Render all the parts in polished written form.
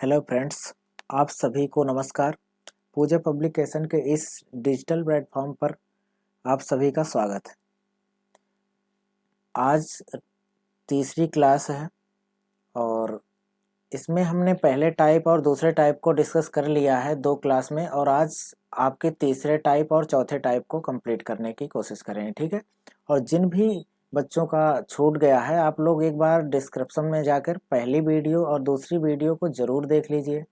Hello friends, आप सभी को नमस्कार। पूजा पब्लिकेशन के इस डिजिटल प्लेटफॉर्म पर आप सभी का स्वागत है। आज तीसरी क्लास है और इसमें हमने पहले टाइप और दूसरे टाइप को डिस्कस कर लिया है 2 क्लास में, और आज आपके तीसरे टाइप और चौथे टाइप को कंप्लीट करने की कोशिश करेंगे, ठीक है। और जिन भी बच्चों का छूट गया है, आप लोग एक बार डिस्क्रिप्शन में जाकर पहली वीडियो और दूसरी वीडियो को ज़रूर देख लीजिए।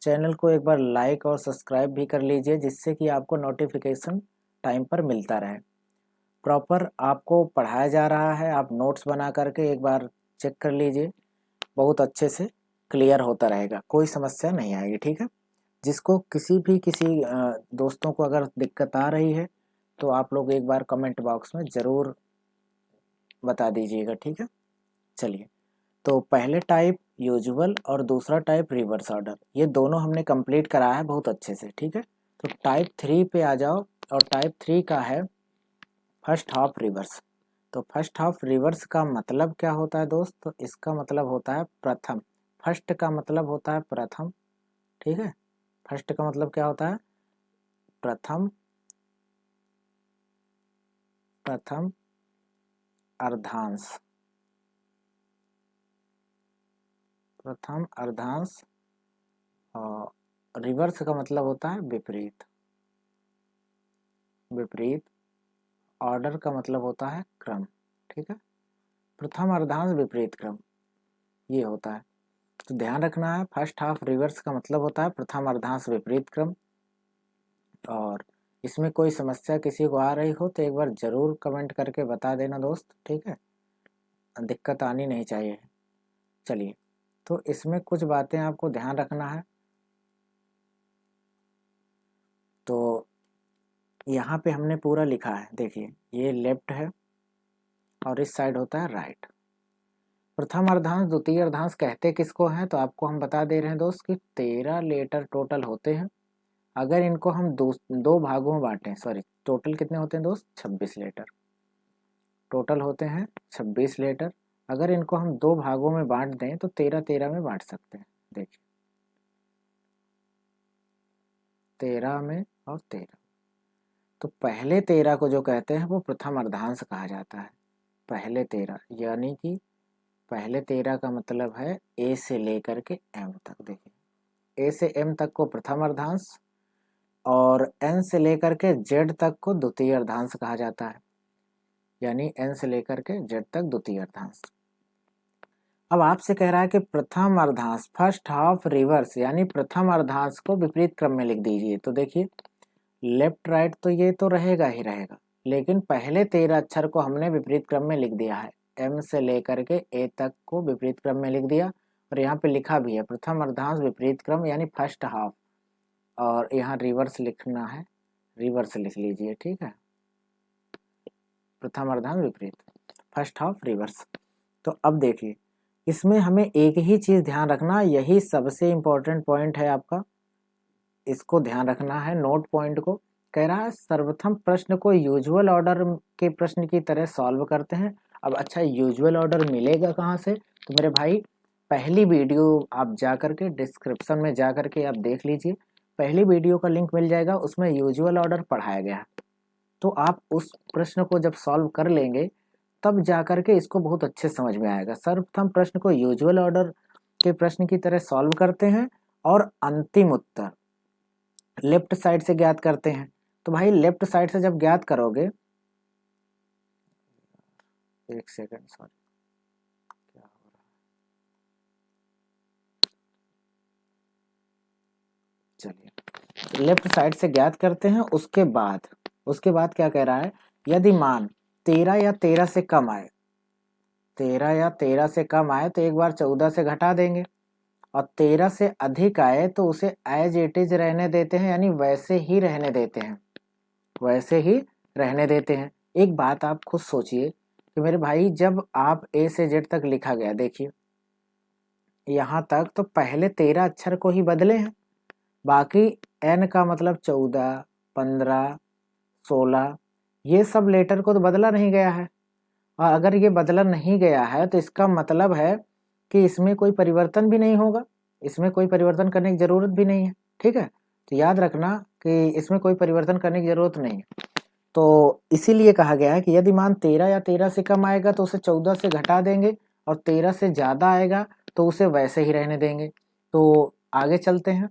चैनल को एक बार लाइक और सब्सक्राइब भी कर लीजिए, जिससे कि आपको नोटिफिकेशन टाइम पर मिलता रहे। प्रॉपर आपको पढ़ाया जा रहा है, आप नोट्स बना करके एक बार चेक कर लीजिए, बहुत अच्छे से क्लियर होता रहेगा, कोई समस्या नहीं आएगी, ठीक है। जिसको किसी दोस्तों को अगर दिक्कत आ रही है तो आप लोग एक बार कमेंट बॉक्स में ज़रूर बता दीजिएगा, ठीक है। चलिए, तो पहले टाइप यूजुअल और दूसरा टाइप रिवर्स ऑर्डर, ये दोनों हमने कंप्लीट कराया है बहुत अच्छे से, ठीक है। तो टाइप 3 पे आ जाओ, और टाइप 3 का है फर्स्ट हाफ रिवर्स। तो फर्स्ट हाफ रिवर्स का मतलब क्या होता है दोस्त? तो इसका मतलब होता है प्रथम। फर्स्ट का मतलब होता है प्रथम, ठीक है। फर्स्ट का मतलब क्या होता है? प्रथम, प्रथम अर्धांश, प्रथम अर्धांश। और रिवर्स का मतलब होता है विपरीत, विपरीत। ऑर्डर का मतलब होता है क्रम, ठीक है। प्रथम अर्धांश विपरीत क्रम, ये होता है। तो ध्यान रखना है, फर्स्ट हाफ रिवर्स का मतलब होता है प्रथम अर्धांश विपरीत क्रम। और इसमें कोई समस्या किसी को आ रही हो तो एक बार ज़रूर कमेंट करके बता देना दोस्त, ठीक है। दिक्कत आनी नहीं चाहिए। चलिए, तो इसमें कुछ बातें आपको ध्यान रखना है। तो यहाँ पे हमने पूरा लिखा है, देखिए, ये लेफ्ट है और इस साइड होता है राइट। प्रथम अर्धांश द्वितीय अर्धांश कहते किसको हैं? तो आपको हम बता दे रहे हैं दोस्त कि 13 लेटर टोटल होते हैं। अगर इनको हम दो भागों में बांटें, सॉरी, टोटल कितने होते हैं दोस्त? 26 लेटर टोटल होते हैं, 26 लेटर। अगर इनको हम 2 भागों में बांट दें तो 13-13 में बांट सकते हैं। देखिए, 13 में और 13। तो पहले 13 को जो कहते हैं वो प्रथम अर्धांश कहा जाता है। पहले 13 यानी कि पहले 13 का मतलब है ए से लेकर के एम तक। देखिए, ए से एम तक को प्रथम अर्धांश और एन से लेकर के जेड तक को द्वितीय अर्धांश कहा जाता है, यानी एन से लेकर के जेड तक द्वितीय अर्धांश। अब आपसे कह रहा है कि प्रथम अर्धांश फर्स्ट हाफ रिवर्स, यानी प्रथम अर्धांश को विपरीत क्रम में लिख दीजिए। तो देखिए, लेफ्ट राइट तो ये तो रहेगा ही रहेगा, लेकिन पहले 13 अक्षर को हमने विपरीत क्रम में लिख दिया है। एम से लेकर के ए तक को विपरीत क्रम में लिख दिया, और यहाँ पे लिखा भी है प्रथम अर्धांश विपरीत क्रम, यानी फर्स्ट हाफ। और यहाँ रिवर्स लिखना है, रिवर्स लिख लीजिए, ठीक है। प्रथम अर्धांश विपरीत, फर्स्ट हाफ रिवर्स। तो अब देखिए, इसमें हमें एक ही चीज ध्यान रखना, यही सबसे इंपॉर्टेंट पॉइंट है आपका, इसको ध्यान रखना है, नोट पॉइंट को। कह रहा है सर्वप्रथम प्रश्न को यूजुअल ऑर्डर के प्रश्न की तरह सॉल्व करते हैं। अब अच्छा, यूजुअल ऑर्डर मिलेगा कहाँ से? तो मेरे भाई, पहली वीडियो आप जा करके डिस्क्रिप्शन में जा करके आप देख लीजिए, पहली वीडियो का लिंक मिल जाएगा, उसमें यूजुअल ऑर्डर पढ़ाया गया है। तो आप उस प्रश्न को जब सॉल्व कर लेंगे तब जा करके इसको बहुत अच्छे समझ में आएगा। सर्वप्रथम प्रश्न को यूजुअल ऑर्डर के प्रश्न की तरह सॉल्व करते हैं और अंतिम उत्तर लेफ्ट साइड से ज्ञात करते हैं। तो भाई, लेफ्ट साइड से जब ज्ञात करोगे, एक सेकंड, सॉरी, क्या हो रहा है? चलिए, लेफ्ट साइड से ज्ञात करते हैं। उसके बाद क्या कह रहा है? यदि मान 13 या 13 से कम आए, 13 या 13 से कम आए तो एक बार 14 से घटा देंगे, और 13 से अधिक आए तो उसे एज इट इज रहने देते हैं, यानी वैसे ही रहने देते हैं, वैसे ही रहने देते हैं। एक बात आप खुद सोचिए कि मेरे भाई, जब आप ए से जेड तक लिखा गया, देखिए यहाँ तक तो पहले 13 अक्षर को ही बदले हैं, बाकी एन का मतलब 14, 15, 16, ये सब लेटर को तो बदला नहीं गया है। और अगर ये बदला नहीं गया है तो इसका मतलब है कि इसमें कोई परिवर्तन भी नहीं होगा, इसमें कोई परिवर्तन करने की ज़रूरत भी नहीं है, ठीक है। तो याद रखना कि इसमें कोई परिवर्तन करने की ज़रूरत नहीं है। तो इसीलिए कहा गया है कि यदि मान 13 या 13 से कम आएगा तो उसे 14 से घटा देंगे, और 13 से ज़्यादा आएगा तो उसे वैसे ही रहने देंगे। तो आगे चलते हैं,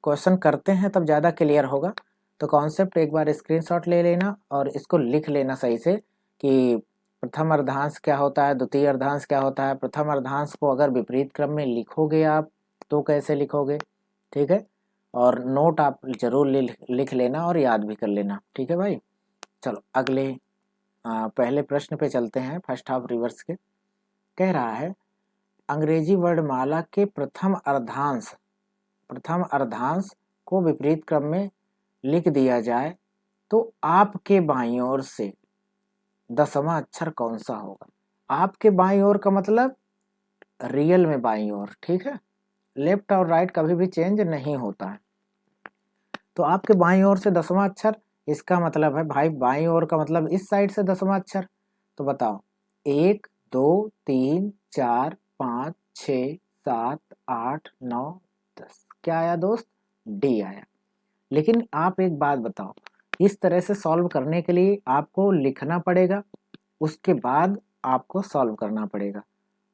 क्वेश्चन करते हैं, तब ज़्यादा क्लियर होगा। तो कॉन्सेप्ट एक बार स्क्रीनशॉट ले लेना और इसको लिख लेना सही से कि प्रथम अर्धांश क्या होता है, द्वितीय अर्धांश क्या होता है। प्रथम अर्धांश को अगर विपरीत क्रम में लिखोगे आप तो कैसे लिखोगे, ठीक है। और नोट आप जरूर लिख लेना और याद भी कर लेना, ठीक है भाई। चलो अगले पहले प्रश्न पे चलते हैं, फर्स्ट हाफ रिवर्स के। कह रहा है अंग्रेजी वर्णमाला के प्रथम अर्धांश को विपरीत क्रम में लिख दिया जाए तो आपके बाईं ओर से 10वां अक्षर कौन सा होगा। आपके बाईं ओर का मतलब रियल में बाईं ओर, ठीक है। लेफ्ट और राइट कभी भी चेंज नहीं होता है। तो आपके बाईं ओर से 10वां अक्षर, इसका मतलब है भाई बाईं ओर का मतलब इस साइड से 10वां अक्षर। तो बताओ 1 2 3 4 5 6 7 8 9 10, क्या आया दोस्त, डी आया। लेकिन आप एक बात बताओ, इस तरह से सॉल्व करने के लिए आपको लिखना पड़ेगा, उसके बाद आपको सॉल्व करना पड़ेगा।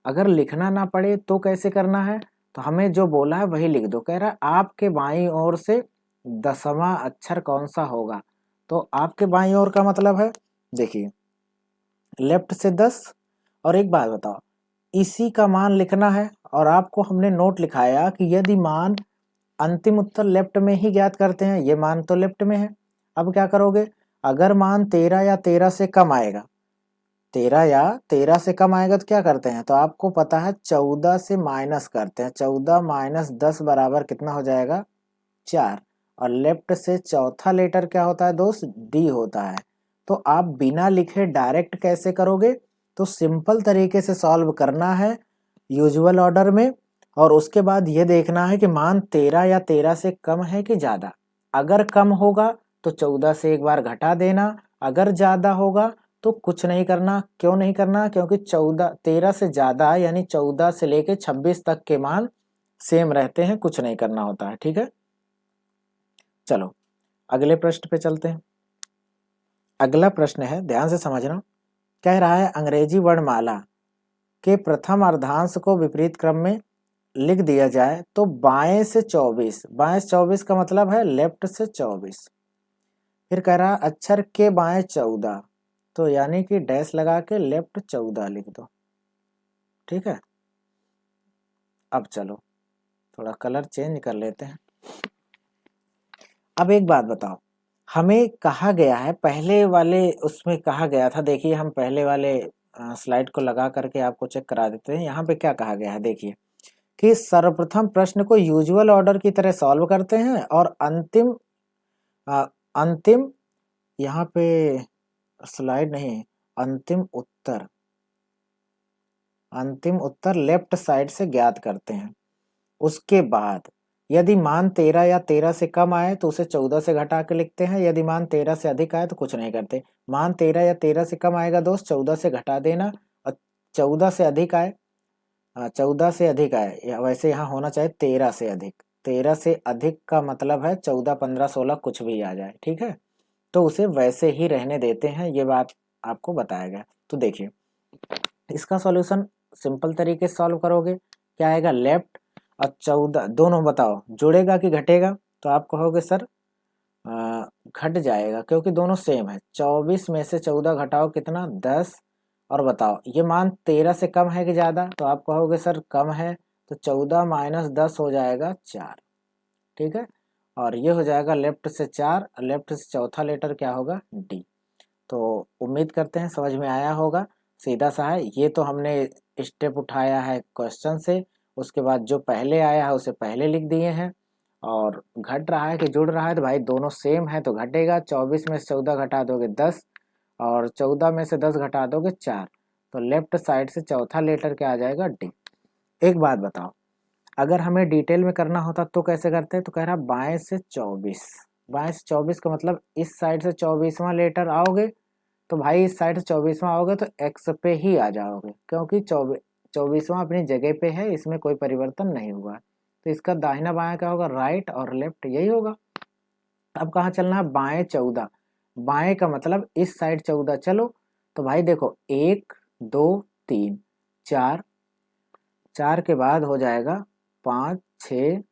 अगर लिखना ना पड़े तो कैसे करना है, तो हमें जो बोला है वही लिख दो। कह रहा है आपके बाईं ओर से 10वां अक्षर कौन सा होगा। तो आपके बाईं ओर का मतलब है, देखिए लेफ्ट से 10। और एक बात बताओ, इसी का मान लिखना है, और आपको हमने नोट लिखाया कि यदि मान अंतिम उत्तर लेफ्ट में ही ज्ञात करते हैं, ये मान तो लेफ्ट में है। अब क्या करोगे, अगर मान 13 या 13 से कम आएगा, 13 या 13 से कम आएगा तो क्या करते हैं, तो आपको पता है 14 से माइनस करते हैं। 14 माइनस 10 बराबर कितना हो जाएगा, 4। और लेफ्ट से चौथा लेटर क्या होता है दोस्त, डी होता है। तो आप बिना लिखे डायरेक्ट कैसे करोगे, तो सिंपल तरीके से सॉल्व करना है यूजुअल ऑर्डर में, और उसके बाद ये देखना है कि मान 13 या 13 से कम है कि ज़्यादा। अगर कम होगा तो 14 से एक बार घटा देना, अगर ज़्यादा होगा तो कुछ नहीं करना। क्यों नहीं करना, क्योंकि 13 से ज़्यादा यानी 14 से लेके 26 तक के मान सेम रहते हैं, कुछ नहीं करना होता है, ठीक है। चलो अगले प्रश्न पे चलते हैं। अगला प्रश्न है, ध्यान से समझना। कह रहा है अंग्रेजी वर्णमाला के प्रथम अर्धांश को विपरीत क्रम में लिख दिया जाए तो बाएं से 24, बाएं से 24 का मतलब है लेफ्ट से 24। फिर कह रहा है अक्षर के बाएं 14, तो यानी कि डैश लगा के लेफ्ट 14 लिख दो, ठीक है। अब चलो थोड़ा कलर चेंज कर लेते हैं। अब एक बात बताओ, हमें कहा गया है पहले वाले उसमें कहा गया था, देखिए हम पहले वाले स्लाइड को लगा करके आपको चेक करा देते हैं। यहाँ पे क्या कहा गया है, देखिए कि सर्वप्रथम प्रश्न को यूजुअल ऑर्डर की तरह सॉल्व करते हैं, और अंतिम यहाँ पे स्लाइड नहीं, अंतिम उत्तर लेफ्ट साइड से ज्ञात करते हैं। उसके बाद यदि मान 13 या 13 से कम आए तो उसे 14 से घटा के लिखते हैं, यदि मान 13 से अधिक आए तो कुछ नहीं करते। मान 13 या 13 से कम आएगा दोस्त, 14 से घटा देना, और 14 से अधिक आए, 14 से अधिक आए, या वैसे यहाँ होना चाहिए 13 से अधिक। 13 से अधिक का मतलब है 14 15 16 कुछ भी आ जाए, ठीक है। तो उसे वैसे ही रहने देते हैं, ये बात आपको बताया गया। तो देखिए इसका सॉल्यूशन सिंपल तरीके से सॉल्व करोगे, क्या आएगा, लेफ्ट और 14 दोनों बताओ जुड़ेगा कि घटेगा, तो आप कहोगे सर घट जाएगा क्योंकि दोनों सेम है। 24 में से 14 घटाओ कितना, 10। और बताओ ये मान 13 से कम है कि ज़्यादा, तो आप कहोगे सर कम है, तो 14 माइनस 10 हो जाएगा 4, ठीक है। और ये हो जाएगा लेफ्ट से 4, लेफ्ट से चौथा लेटर क्या होगा, डी। तो उम्मीद करते हैं समझ में आया होगा, सीधा सा है। ये तो हमने स्टेप उठाया है क्वेश्चन से, उसके बाद जो पहले आया है उसे पहले लिख दिए हैं, और घट रहा है कि जुड़ रहा है, तो भाई दोनों सेम है तो घटेगा। 24 में से 14 घटा दोगे 10, और 14 में से 10 घटा दोगे 4, तो लेफ्ट साइड से चौथा लेटर क्या आ जाएगा, डी। एक बात बताओ, अगर हमें डिटेल में करना होता तो कैसे करते, तो कह रहा बाएं से 24, बाएं से 24 का मतलब इस साइड से 24वां लेटर आओगे, तो भाई इस साइड से 24वां आओगे तो एक्स पे ही आ जाओगे, क्योंकि 24वां अपनी जगह पे है, इसमें कोई परिवर्तन नहीं हुआ। तो इसका दाहिना बायां क्या होगा, राइट और लेफ्ट यही होगा। अब कहाँ चलना है, बाएं 14। बाएं का मतलब इस साइड 14 चलो। तो भाई देखो 1 2 3 4, 4 के बाद हो जाएगा 5 6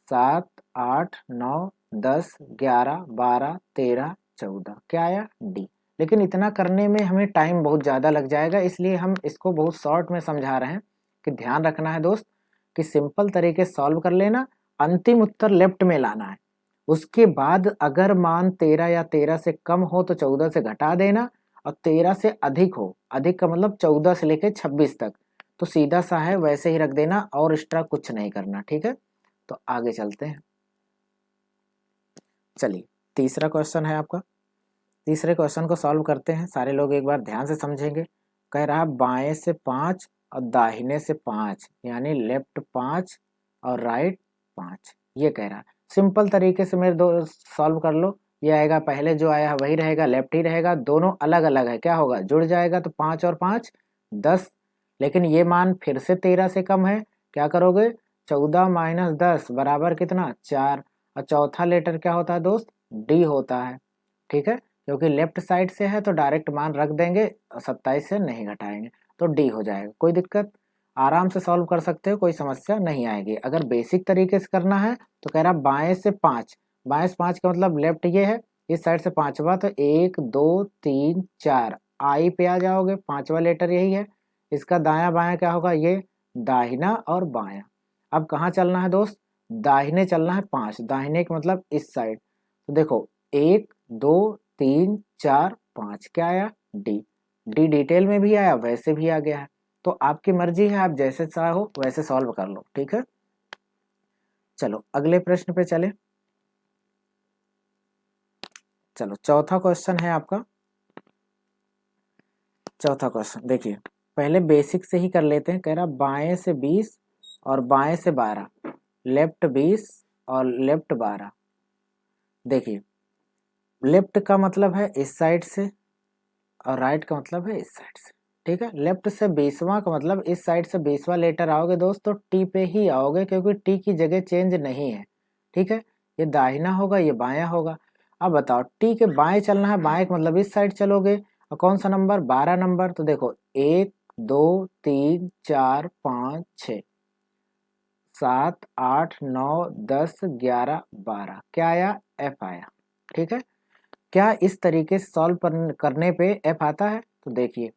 7 8 9 10 11 12 13 14, क्या आया डी। लेकिन इतना करने में हमें टाइम बहुत ज़्यादा लग जाएगा, इसलिए हम इसको बहुत शॉर्ट में समझा रहे हैं कि ध्यान रखना है दोस्त कि सिंपल तरीके से सॉल्व कर लेना, अंतिम उत्तर लेफ्ट में लाना है। उसके बाद अगर मान 13 या 13 से कम हो तो 14 से घटा देना, और 13 से अधिक हो, अधिक का मतलब 14 से लेकर 26 तक, तो सीधा सा है वैसे ही रख देना और एक्स्ट्रा कुछ नहीं करना, ठीक है। तो आगे चलते हैं। चलिए तीसरा क्वेश्चन है आपका। तीसरे क्वेश्चन को सॉल्व करते हैं, सारे लोग एक बार ध्यान से समझेंगे। कह रहा है बाएं से 5 और दाहिने से 5, यानी लेफ्ट 5 और राइट 5, ये कह रहा है। सिंपल तरीके से मेरे दो सॉल्व कर लो। ये आएगा, पहले जो आया है वही रहेगा, लेफ्ट ही रहेगा, दोनों अलग अलग है, क्या होगा जुड़ जाएगा, तो 5 और 5 10। लेकिन ये मान फिर से 13 से कम है, क्या करोगे, 14 माइनस 10 बराबर कितना 4। और चौथा लेटर क्या होता है दोस्त, डी होता है, ठीक है। क्योंकि लेफ्ट साइड से है तो डायरेक्ट मान रख देंगे, 27 से नहीं घटाएंगे, तो डी हो जाएगा। कोई दिक्कत, आराम से सॉल्व कर सकते हो, कोई समस्या नहीं आएगी। अगर बेसिक तरीके से करना है तो कह रहा बाएं से 5, बाएं से 5 का मतलब लेफ्ट ये है, इस साइड से पांचवा, तो 1 2 3 4 आई पे आ जाओगे, पांचवा लेटर यही है। इसका दाया बायां क्या होगा, ये दाहिना और बायां। अब कहाँ चलना है दोस्त, दाहिने चलना है 5, दाहिने का मतलब इस साइड। तो देखो 1 2 3 4 5, क्या आया डी। डी डिटेल में भी आया, वैसे भी आ गया है। तो आपकी मर्जी है, आप जैसे चाहो वैसे सॉल्व कर लो, ठीक है। चलो अगले प्रश्न पे चले। चलो चौथा क्वेश्चन है आपका। चौथा क्वेश्चन देखिए, पहले बेसिक से ही कर लेते हैं। कह रहा बाएं से 20 और बाएं से 12, लेफ्ट 20 और लेफ्ट 12। देखिए लेफ्ट का मतलब है इस साइड से और राइट का मतलब है इस साइड से, ठीक है। लेफ्ट से 20वां का मतलब इस साइड से 20वां लेटर आओगे दोस्त तो टी पे ही आओगे, क्योंकि टी की जगह चेंज नहीं है, ठीक है। ये दाहिना होगा, ये बायां होगा। अब बताओ टी के बाएं चलना है, बाएं का मतलब इस साइड चलोगे, और कौन सा नंबर 12 नंबर। तो देखो 1 2 3 4 5 6 7 8 9 10 11 12, क्या आया एफ आया, ठीक है। क्या इस तरीके से सॉल्व करने पे एफ आता है, तो देखिए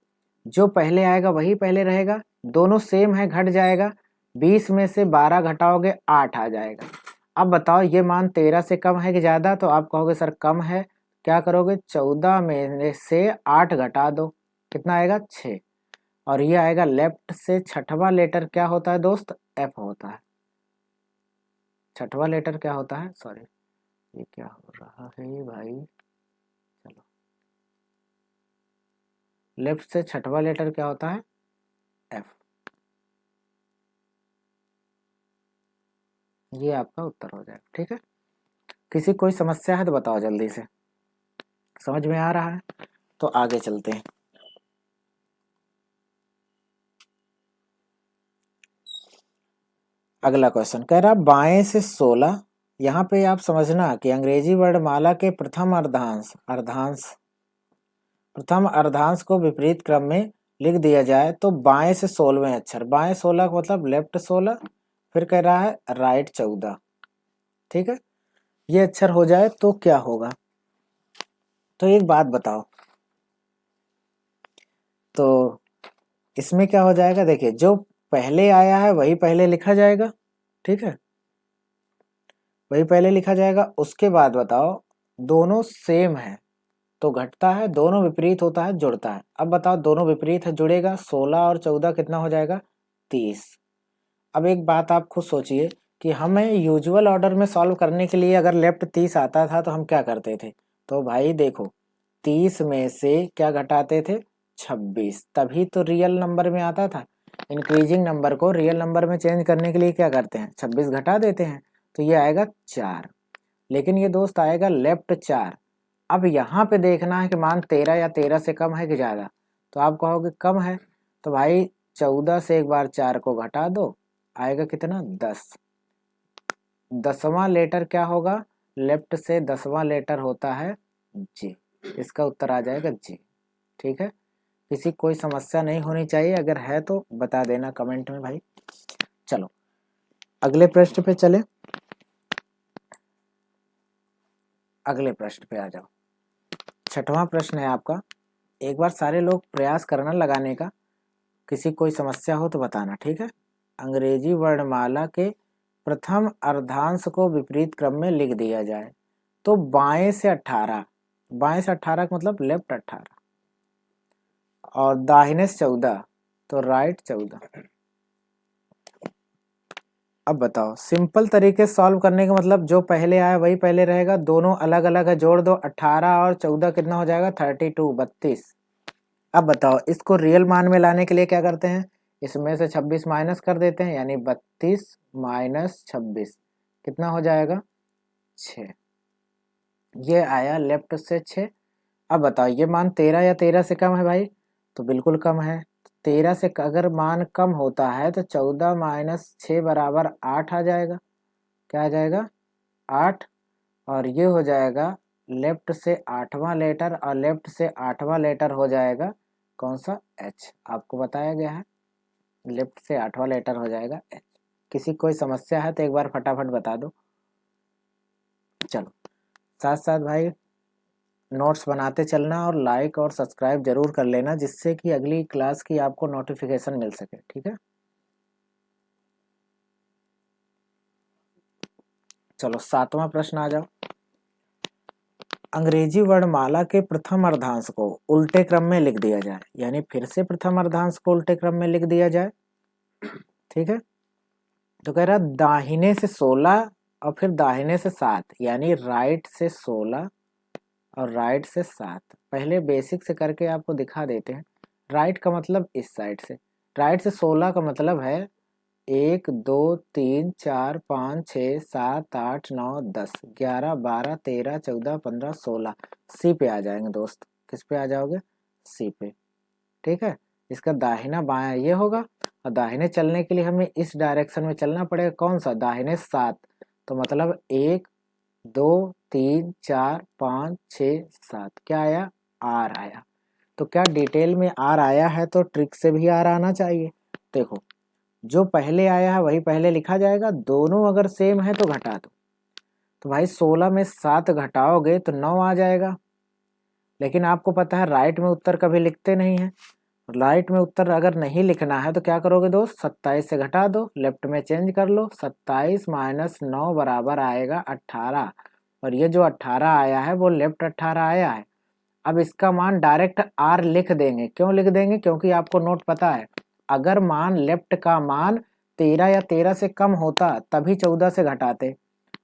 जो पहले आएगा वही पहले रहेगा, दोनों सेम है, घट जाएगा। 20 में से 12 घटाओगे 8 आ जाएगा। अब बताओ ये मान 13 से कम है कि ज़्यादा, तो आप कहोगे सर कम है। क्या करोगे, 14 में से 8 घटा दो, कितना आएगा 6। और ये आएगा लेफ्ट से छठवां लेटर क्या होता है दोस्त, एफ होता है। छठवां लेटर क्या होता है, सॉरी ये क्या हो रहा है भाई, चलो लेफ्ट से छठवां लेटर क्या होता है, एफ। ये आपका उत्तर हो जाएगा, ठीक है। किसी कोई समस्या है तो बताओ जल्दी से, समझ में आ रहा है तो आगे चलते हैं। अगला क्वेश्चन कह रहा बाएं से 16। यहाँ पे आप समझना कि अंग्रेजी वर्णमाला के प्रथम अर्धांश को विपरीत क्रम में लिख दिया जाए तो बाएं से 16वें अक्षर, बाएं 16 का मतलब लेफ्ट 16, फिर कह रहा है राइट 14, ठीक है। ये अक्षर हो जाए तो क्या होगा, तो एक बात बताओ, तो इसमें क्या हो जाएगा, देखिए जो पहले आया है वही पहले लिखा जाएगा, ठीक है, वही पहले लिखा जाएगा। उसके बाद बताओ दोनों सेम है तो घटता है, दोनों विपरीत होता है जुड़ता है। अब बताओ दोनों विपरीत है जुड़ेगा, 16 और 14 कितना हो जाएगा 30। अब एक बात आप खुद सोचिए कि हमें यूजुअल ऑर्डर में सॉल्व करने के लिए अगर लेफ्ट 30 आता था तो हम क्या करते थे, तो भाई देखो 30 में से क्या घटाते थे 26, तभी तो रियल नंबर में आता था। इंक्रीजिंग नंबर को रियल नंबर में चेंज करने के लिए क्या करते हैं, 26 घटा देते हैं, तो ये आएगा 4। लेकिन ये दोस्त आएगा लेफ्ट 4। अब यहाँ पे देखना है कि मान 13 या 13 से कम है कि ज़्यादा, तो आप कहोगे कम है, तो भाई 14 से एक बार 4 को घटा दो, आएगा कितना 10। 10वां लेटर क्या होगा, लेफ्ट से 10वां लेटर होता है जी, इसका उत्तर आ जाएगा जी। ठीक है, किसी कोई समस्या नहीं होनी चाहिए, अगर है तो बता देना कमेंट में भाई। चलो अगले प्रश्न पे चले, अगले प्रश्न पे आ जाओ। 6वां प्रश्न है आपका, एक बार सारे लोग प्रयास करना लगाने का, किसी कोई समस्या हो तो बताना, ठीक है। अंग्रेजी वर्णमाला के प्रथम अर्धांश को विपरीत क्रम में लिख दिया जाए तो बाएं से 18, बाएं से 18 का मतलब लेफ्ट 18 और दाहिने से 14 तो राइट 14। अब बताओ, सिंपल तरीके से सॉल्व करने का मतलब जो पहले आया वही पहले रहेगा, दोनों अलग अलग है, जोड़ दो 18 और 14 कितना हो जाएगा 32 32। अब बताओ इसको रियल मान में लाने के लिए क्या करते हैं, इसमें से 26 माइनस कर देते हैं, यानी 32 माइनस 26 कितना हो जाएगा 6। ये आया लेफ्ट से 6। अब बताओ ये मान 13 या 13 से कम है भाई, तो बिल्कुल कम है। 13 से अगर मान कम होता है तो 14 माइनस 6 बराबर 8 आ जाएगा। क्या आ जाएगा 8, और ये हो जाएगा लेफ्ट से 8वां लेटर, और लेफ्ट से 8वां लेटर हो जाएगा कौन सा एच, आपको बताया गया है लेफ्ट से 8वां लेटर हो जाएगा एच। किसी कोई समस्या है तो एक बार फटाफट बता दो। चलो साथ साथ भाई नोट्स बनाते चलना और लाइक और सब्सक्राइब जरूर कर लेना, जिससे कि अगली क्लास की आपको नोटिफिकेशन मिल सके, ठीक है। चलो 7वां प्रश्न आ जाओ। अंग्रेजी वर्णमाला के प्रथम अर्धांश को उल्टे क्रम में लिख दिया जाए, यानी फिर से प्रथम अर्धांश को उल्टे क्रम में लिख दिया जाए, ठीक है। तो कह रहा दाहिने से 16 और फिर दाहिने से 7, यानी राइट से 16 और राइट से 7। पहले बेसिक से करके आपको दिखा देते हैं। राइट का मतलब इस साइड से, राइट से 16 का मतलब है 1 2 3 4 5 6 7 8 9 10 11 12 13 14 15 16, सी पे आ जाएंगे दोस्त। किस पे आ जाओगे, सी पे, ठीक है। इसका दाहिना बायां ये होगा, और दाहिने चलने के लिए हमें इस डायरेक्शन में चलना पड़ेगा, कौन सा, दाहिने 7। तो मतलब 1 2 3 4 5 6 7, क्या आया आर आया। तो क्या डिटेल में आर आया है तो ट्रिक से भी आर आना चाहिए। देखो जो पहले आया है वही पहले लिखा जाएगा, दोनों अगर सेम है तो घटा दो। तो भाई 16 में 7 घटाओगे तो 9 आ जाएगा। लेकिन आपको पता है राइट में उत्तर कभी लिखते नहीं है, राइट में उत्तर अगर नहीं लिखना है तो क्या करोगे दोस्त, 27 से घटा दो, लेफ्ट में चेंज कर लो। 27 माइनस 9 बराबर आएगा 18, और ये जो 18 आया है वो लेफ्ट 18 आया है। अब इसका मान डायरेक्ट आर लिख देंगे, क्यों लिख देंगे, क्योंकि आपको नोट पता है अगर मान लेफ्ट का मान 13 या 13 से कम होता तभी 14 से घटाते।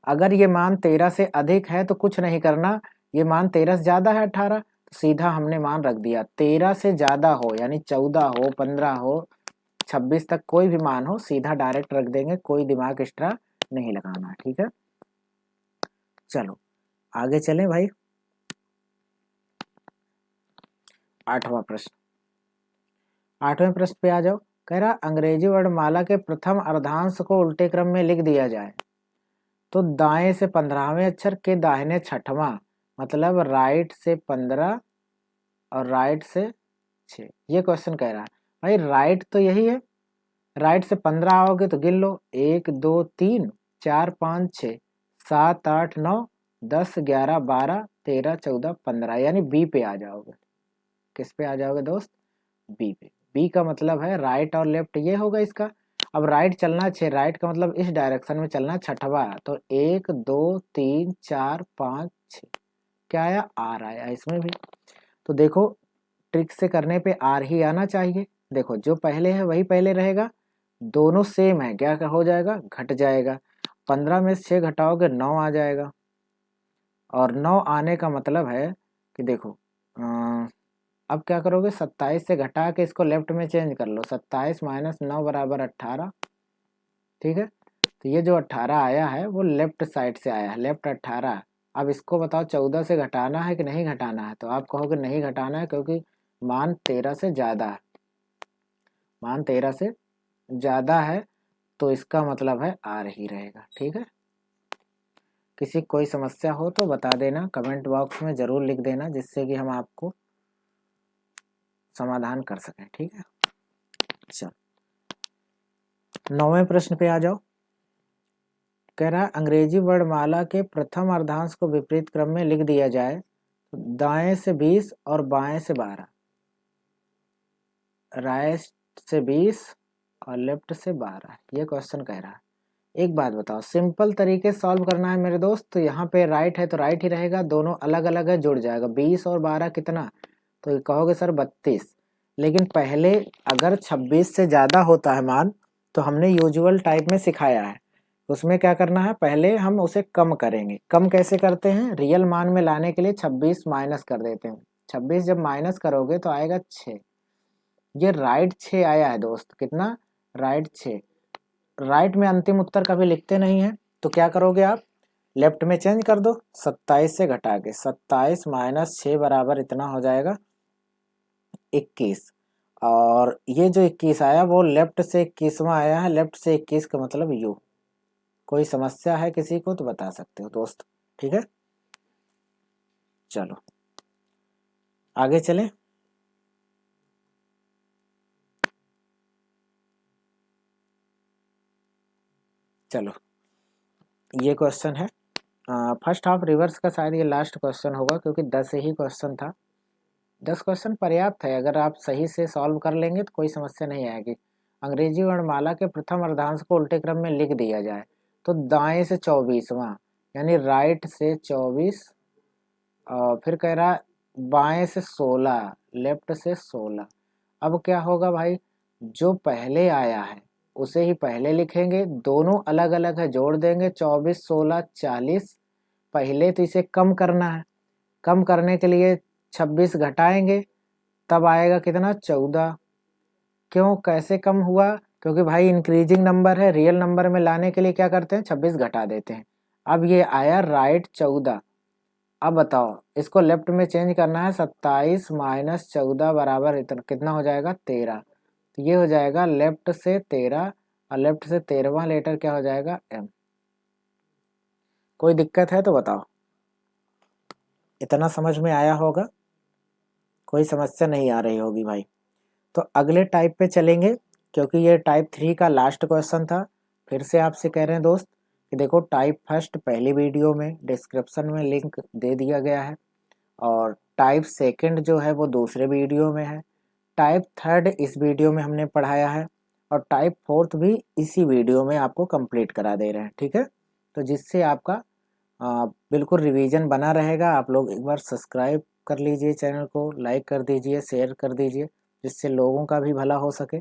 अगर ये मान 13 से अधिक है तो कुछ नहीं करना, ये मान 13 से ज्यादा है 18, तो सीधा हमने मान रख दिया। 13 से ज्यादा हो यानी 14 हो 15 हो 26 तक कोई भी मान हो, सीधा डायरेक्ट रख देंगे, कोई दिमाग एक्स्ट्रा नहीं लगाना, ठीक है। चलो आगे चलें भाई। 8वां प्रश्न, 8वें प्रश्न पे आ जाओ। कह रहा अंग्रेजी वर्णमाला के प्रथम अर्धांश को उल्टे क्रम में लिख दिया जाए तो दाएं से 15वें अक्षर के दाहिने 6वां, मतलब राइट से 15 और राइट से 6। ये क्वेश्चन कह रहा है भाई राइट तो यही है, राइट से 15 आओगे तो गिन लो 1 2 3 4 5 6 7 8 9 10 11 12 13 14 15, यानी बी पे आ जाओगे। किस पे आ जाओगे दोस्त, बी पे। बी का मतलब है राइट और लेफ्ट ये होगा इसका। अब राइट चलना 6, राइट का मतलब इस डायरेक्शन में चलना 6वां, तो 1 2 3 4 5 6, क्या आया आर आया इसमें भी। तो देखो ट्रिक से करने पे आर ही आना चाहिए। देखो जो पहले है वही पहले रहेगा, दोनों सेम है, क्या हो जाएगा घट जाएगा। 15 में से 6 घटाओगे 9 आ जाएगा, और 9 आने का मतलब है कि देखो अब क्या करोगे 27 से घटा के इसको लेफ्ट में चेंज कर लो, 27 माइनस 9 बराबर 18, ठीक है। तो ये जो 18 आया है वो लेफ्ट साइड से आया है, लेफ्ट 18। अब इसको बताओ 14 से घटाना है कि नहीं घटाना है, तो आप कहोगे नहीं घटाना है क्योंकि मान 13 से ज़्यादा है। मान 13 से ज़्यादा है तो इसका मतलब है आर ही रहेगा। ठीक है, किसी कोई समस्या हो तो बता देना, कमेंट बॉक्स में ज़रूर लिख देना, जिससे कि हम आपको समाधान कर सकें। ठीक है, चल 9वें प्रश्न पे आ जाओ। कह रहा है अंग्रेजी वर्णमाला के प्रथम अर्धांश को विपरीत क्रम में लिख दिया जाए तो दाएं से 20 और बाएं से 12, राइट से 20 और लेफ्ट से 12, ये क्वेश्चन कह रहा है। एक बात बताओ, सिंपल तरीके से सॉल्व करना है मेरे दोस्त। तो यहाँ पे राइट है तो राइट ही रहेगा, दोनों अलग अलग है जुड़ जाएगा। 20 और 12 कितना, तो कहोगे सर 32। लेकिन पहले अगर 26 से ज़्यादा होता है मान, तो हमने यूजुअल टाइप में सिखाया है, उसमें क्या करना है, पहले हम उसे कम करेंगे। कम कैसे करते हैं, रियल मान में लाने के लिए 26 माइनस कर देते हैं। 26 जब माइनस करोगे तो आएगा 6। ये राइट 6 आया है दोस्त, कितना, राइट 6। राइट में अंतिम उत्तर कभी लिखते नहीं है, तो क्या करोगे आप, लेफ्ट में चेंज कर दो, 27 से घटा के 27 माइनस 6 बराबर इतना हो जाएगा 21। और ये जो 21 आया वो लेफ्ट से 21वां आया है, लेफ्ट से 21 का मतलब यू। कोई समस्या है किसी को तो बता सकते हो दोस्त। ठीक है, चलो आगे चलें। चलो ये क्वेश्चन है फर्स्ट हाफ रिवर्स का, शायद ये लास्ट क्वेश्चन होगा क्योंकि 10 ही क्वेश्चन था। 10 क्वेश्चन पर्याप्त है, अगर आप सही से सॉल्व कर लेंगे तो कोई समस्या नहीं आएगी। अंग्रेजी वर्णमाला के प्रथम अर्धांश को उल्टे क्रम में लिख दिया जाए तो दाएं से 24वां, यानी राइट से 24, फिर कह रहा बाएं से 16, लेफ्ट से 16। अब क्या होगा भाई, जो पहले आया है उसे ही पहले लिखेंगे, दोनों अलग अलग है जोड़ देंगे, 24 16 40। पहले तो इसे कम करना है, कम करने के लिए 26 घटाएंगे, तब आएगा कितना, 14। क्यों, कैसे कम हुआ, क्योंकि भाई इंक्रीजिंग नंबर है, रियल नंबर में लाने के लिए क्या करते हैं, 26 घटा देते हैं। अब ये आया राइट 14। अब बताओ इसको लेफ्ट में चेंज करना है, 27 माइनस 14 बराबर इतना कितना हो जाएगा, 13। तो ये हो जाएगा लेफ्ट से 13 और लेफ्ट से 13वां लेटर क्या हो जाएगा, एम। कोई दिक्कत है तो बताओ, इतना समझ में आया होगा, कोई समस्या नहीं आ रही होगी भाई। तो अगले टाइप पे चलेंगे, क्योंकि ये टाइप 3 का लास्ट क्वेश्चन था। फिर से आपसे कह रहे हैं दोस्त कि देखो टाइप फर्स्ट पहली वीडियो में डिस्क्रिप्शन में लिंक दे दिया गया है, और टाइप सेकंड जो है वो दूसरे वीडियो में है, टाइप थर्ड इस वीडियो में हमने पढ़ाया है, और टाइप फोर्थ भी इसी वीडियो में आपको कंप्लीट करा दे रहे हैं। ठीक है, तो जिससे आपका बिल्कुल रिवीजन बना रहेगा। आप लोग एक बार सब्सक्राइब कर लीजिए चैनल को, लाइक कर दीजिए, शेयर कर दीजिए, जिससे लोगों का भी भला हो सके।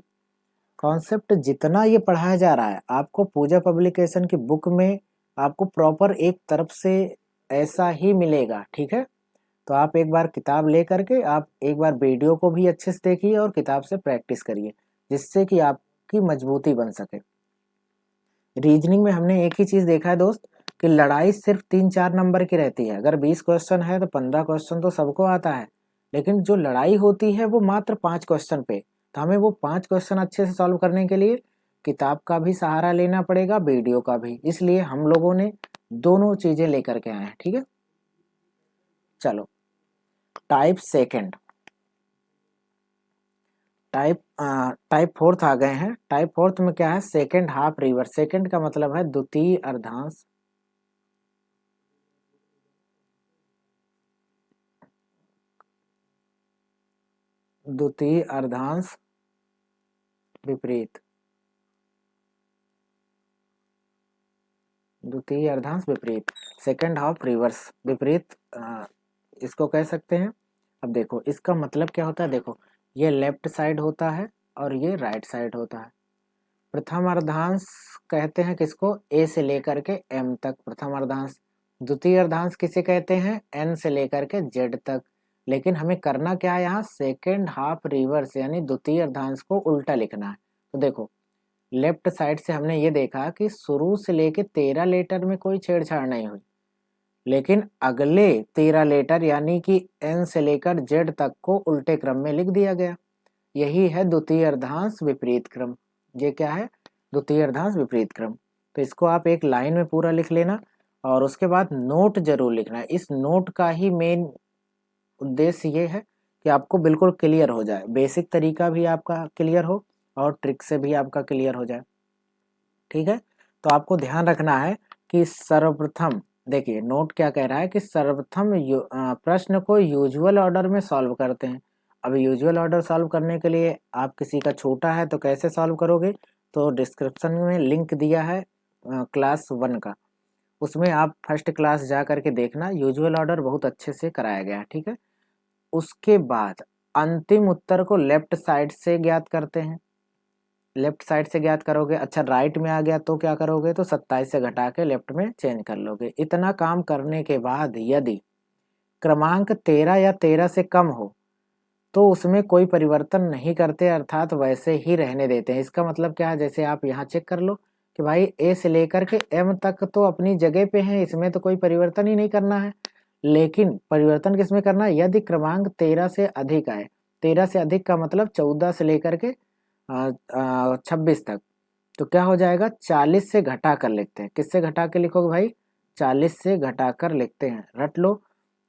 कॉन्सेप्ट जितना ये पढ़ाया जा रहा है आपको पूजा पब्लिकेशन की बुक में आपको प्रॉपर एक तरफ से ऐसा ही मिलेगा। ठीक है, तो आप एक बार किताब ले करके आप एक बार वीडियो को भी अच्छे से देखिए और किताब से प्रैक्टिस करिए, जिससे कि आपकी मजबूती बन सके। रीजनिंग में हमने एक ही चीज़ देखा है दोस्त कि लड़ाई सिर्फ 3-4 नंबर की रहती है। अगर 20 क्वेश्चन है तो 15 क्वेश्चन तो सबको आता है, लेकिन जो लड़ाई होती है वो मात्र 5 क्वेश्चन पे। तो हमें वो 5 क्वेश्चन अच्छे से सॉल्व करने के लिए किताब का भी सहारा लेना पड़ेगा, वीडियो का भी। इसलिए हम लोगों ने दोनों चीज़ें लेकर के आए हैं। ठीक है, चलो टाइप सेकेंड, टाइप फोर्थ आ गए हैं। टाइप फोर्थ में क्या है, सेकेंड हाफ रिवर्स। सेकेंड का मतलब है द्वितीय अर्धांश, द्वितीय अर्धांश विपरीत, द्वितीय अर्धांश विपरीत, सेकेंड हाफ रिवर्स, विपरीत इसको कह सकते हैं। अब देखो इसका मतलब क्या होता है, देखो ये लेफ्ट साइड होता है और ये राइट साइड होता है। प्रथम अर्धांश कहते हैं किसको, ए से लेकर के एम तक प्रथम अर्धांश। द्वितीय अर्धांश किसे कहते हैं, एन से लेकर के जेड तक। लेकिन हमें करना क्या है यहाँ, सेकेंड हाफ रिवर्स, यानी द्वितीय अर्धांश को उल्टा लिखना है। तो देखो लेफ्ट साइड से हमने ये देखा कि शुरू से लेके 13 लेटर में कोई छेड़छाड़ नहीं हुई, लेकिन अगले 13 लेटर यानी कि एन से लेकर जेड तक को उल्टे क्रम में लिख दिया गया। यही है द्वितीय अर्धांश विपरीत क्रम। ये क्या है? द्वितीय अर्धांश विपरीत क्रम। तो इसको आप एक लाइन में पूरा लिख लेना और उसके बाद नोट जरूर लिखना है। इस नोट का ही मेन उद्देश्य ये है कि आपको बिल्कुल क्लियर हो जाए, बेसिक तरीका भी आपका क्लियर हो और ट्रिक से भी आपका क्लियर हो जाए। ठीक है, तो आपको ध्यान रखना है कि सर्वप्रथम देखिए नोट क्या कह रहा है कि सर्वप्रथम प्रश्न को यूजुअल ऑर्डर में सॉल्व करते हैं। अब यूजुअल ऑर्डर सॉल्व करने के लिए आप किसी का छोटा है तो कैसे सॉल्व करोगे, तो डिस्क्रिप्शन में लिंक दिया है क्लास 1 का, उसमें आप फर्स्ट क्लास जा करके देखना, यूजुअल ऑर्डर बहुत अच्छे से कराया गया है। ठीक है, उसके बाद अंतिम उत्तर को लेफ्ट साइड से ज्ञात करते हैं। लेफ्ट साइड से ज्ञात करोगे, अच्छा राइट में आ गया तो क्या करोगे, तो 27 से घटा के लेफ्ट में चेंज कर लोगे। इतना काम करने के बाद यदि क्रमांक 13 या 13 से कम हो तो उसमें कोई परिवर्तन नहीं करते, अर्थात वैसे ही रहने देते हैं। इसका मतलब क्या है, जैसे आप यहाँ चेक कर लो कि भाई ए से लेकर के एम तक तो अपनी जगह पे है, इसमें तो कोई परिवर्तन ही नहीं करना है। लेकिन परिवर्तन किसमें करना है, यदि क्रमांक 13 से अधिक आए। 13 से अधिक का मतलब 14 से लेकर के 26 तक, तो क्या हो जाएगा, 40 से घटा कर लिखते हैं। किससे घटा के लिखोगे भाई, 40 से घटा कर लिखते हैं, रट लो।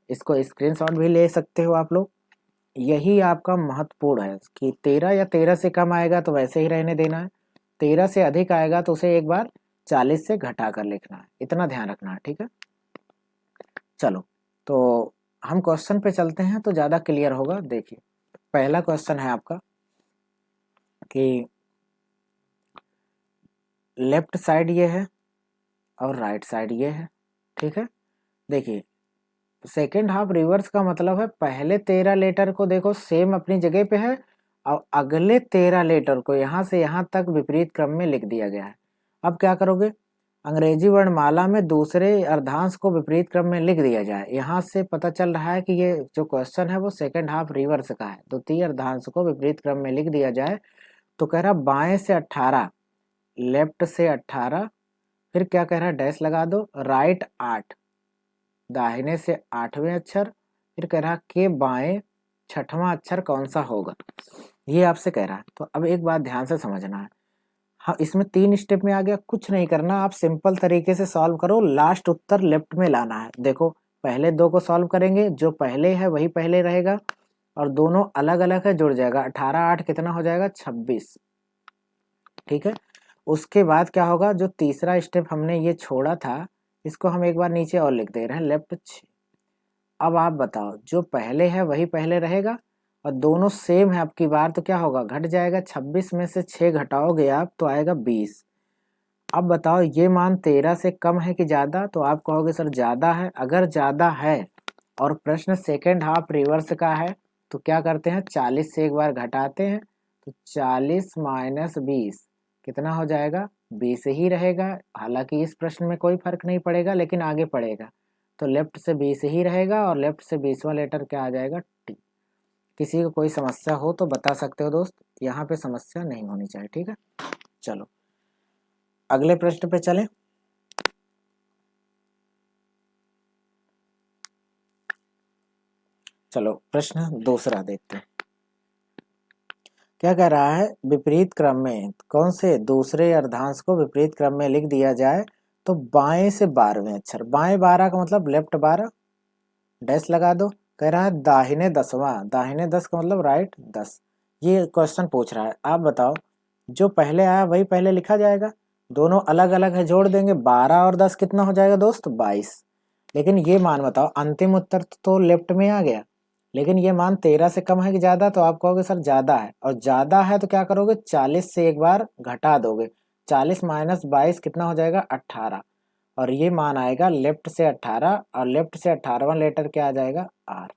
इसको स्क्रीनशॉट भी ले सकते हो आप लोग। यही आपका महत्वपूर्ण है कि 13 या 13 से कम आएगा तो वैसे ही रहने देना है, 13 से अधिक आएगा तो उसे एक बार 40 से घटा कर लिखना है, इतना ध्यान रखना है। ठीक है, चलो तो हम क्वेश्चन पे चलते हैं तो ज़्यादा क्लियर होगा। देखिए पहला क्वेश्चन है आपका कि लेफ्ट साइड ये है और राइट साइड ये है। ठीक है, देखिए सेकेंड हाफ रिवर्स का मतलब है पहले 13 लेटर को देखो सेम अपनी जगह पे है और अगले 13 लेटर को यहाँ से यहाँ तक विपरीत क्रम में लिख दिया गया है। अब क्या करोगे, अंग्रेजी वर्णमाला में दूसरे अर्धांश को विपरीत क्रम में लिख दिया जाए। यहाँ से पता चल रहा है कि ये जो क्वेश्चन है वो सेकेंड हाफ रिवर्स का है। द्वितीय अर्धांश को विपरीत क्रम में लिख दिया जाए तो कह रहा बाएं से 18, लेफ्ट से 18, फिर क्या कह रहा है, डैश लगा दो, राइट 8, दाहिने से 8वें अक्षर, फिर कह रहा के बाएं 6वां अक्षर कौन सा होगा, ये आपसे कह रहा है। तो अब एक बात ध्यान से समझना है, हाँ इसमें 3 स्टेप में आ गया, कुछ नहीं करना, आप सिंपल तरीके से सॉल्व करो, लास्ट उत्तर लेफ्ट में लाना है। देखो पहले दो को सॉल्व करेंगे, जो पहले है वही पहले रहेगा और दोनों अलग अलग है, जुड़ जाएगा, 18 8 कितना हो जाएगा, 26। ठीक है, उसके बाद क्या होगा, जो तीसरा स्टेप हमने ये छोड़ा था इसको हम एक बार नीचे और लिख दे रहे हैं, लेफ्ट 6। अब आप बताओ, जो पहले है वही पहले रहेगा और दोनों सेम है अब की बार, तो क्या होगा, घट जाएगा, 26 में से 6 घटाओगे आप तो आएगा 20। अब बताओ ये मान 13 से कम है कि ज़्यादा, तो आप कहोगे सर ज़्यादा है। अगर ज़्यादा है और प्रश्न सेकेंड हाफ रिवर्स का है तो क्या करते हैं, 40 से एक बार घटाते हैं, तो 40 माइनस 20 कितना हो जाएगा, 20 ही रहेगा। हालांकि इस प्रश्न में कोई फर्क नहीं पड़ेगा लेकिन आगे पड़ेगा, तो लेफ्ट से 20 ही रहेगा और लेफ्ट से 20वां लेटर क्या आ जाएगा, टी। किसी को कोई समस्या हो तो बता सकते हो दोस्त, यहाँ पे समस्या नहीं होनी चाहिए। ठीक है, चलो अगले प्रश्न पे चलें। चलो प्रश्न दूसरा देखते हैं, क्या कह रहा है, विपरीत क्रम में कौन से दूसरे अर्धांश को विपरीत क्रम में लिख दिया जाए तो बाएं से 12वें अक्षर, बाएं 12 का मतलब लेफ्ट 12, डैश लगा दो। कह रहा है दाहिने 10वां, दाहिने 10 का मतलब राइट 10। ये क्वेश्चन पूछ रहा है, आप बताओ जो पहले आया वही पहले लिखा जाएगा, दोनों अलग अलग है, जोड़ देंगे, 12 और 10 कितना हो जाएगा दोस्त, 22। लेकिन ये मान बताओ, अंतिम उत्तर तो लेफ्ट में आ गया लेकिन ये मान 13 से कम है कि ज्यादा, तो आप कहोगे सर ज्यादा है, और ज्यादा है तो क्या करोगे, 40 से एक बार घटा दोगे, 40 माइनस 22 कितना हो जाएगा, 18, और ये मान आएगा लेफ्ट से 18 और लेफ्ट से 18वां लेटर क्या आ जाएगा, आर।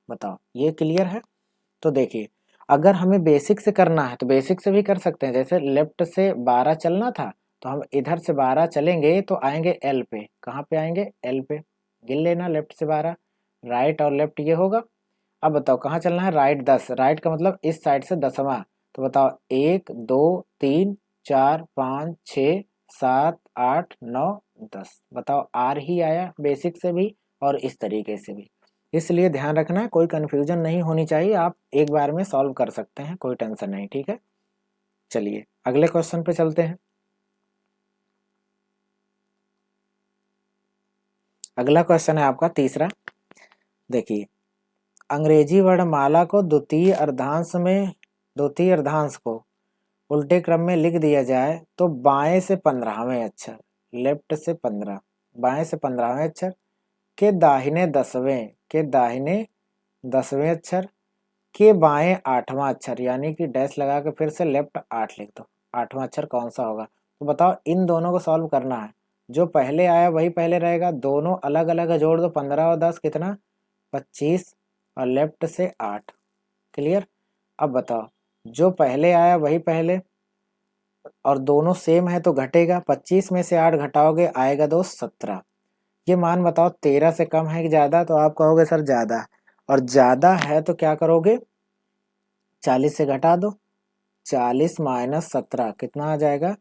बताओ ये क्लियर है। तो देखिए अगर हमें बेसिक से करना है तो बेसिक से भी कर सकते हैं, जैसे लेफ्ट से 12 चलना था तो हम इधर से 12 चलेंगे तो आएंगे एल पे, कहाँ पे आएंगे, एल पे, गिन लेना लेफ्ट से 12, राइट और लेफ्ट ये होगा। अब बताओ कहाँ चलना है, राइट 10, राइट का मतलब इस साइड से 10वां, तो बताओ 1 2 3 4 5 6 7 8 9 10, बताओ आर ही आया बेसिक से भी और इस तरीके से भी। इसलिए ध्यान रखना, कोई कन्फ्यूजन नहीं होनी चाहिए, आप एक बार में सॉल्व कर सकते हैं, कोई टेंशन नहीं, ठीक है। चलिए अगले क्वेश्चन पे चलते हैं। अगला क्वेश्चन है आपका तीसरा। देखिए, अंग्रेजी वर्णमाला को द्वितीय अर्धांश को उल्टे क्रम में लिख दिया जाए तो बाएं से 15वें अक्षर, लेफ्ट से 15, बाएं से 15वें अक्षर के दाहिने 10वें अक्षर के बाएं 8वां अक्षर, यानी कि डैश लगा के फिर से लेफ्ट 8 लिख दो, 8वां अक्षर कौन सा होगा। तो बताओ, इन दोनों को सॉल्व करना है, जो पहले आया वही पहले रहेगा, दोनों अलग अलग है, जोड़ दो, 15 और 10 कितना, 25, और लेफ्ट से 8। क्लियर। अब बताओ, जो पहले आया वही पहले, और दोनों सेम है तो घटेगा, 25 में से 8 घटाओगे आएगा दोस्त 17। ये मान बताओ 13 से कम है कि ज़्यादा, तो आप कहोगे सर ज़्यादा, और ज़्यादा है तो क्या करोगे, 40 से घटा दो, 40 माइनस 17 कितना आ जाएगा,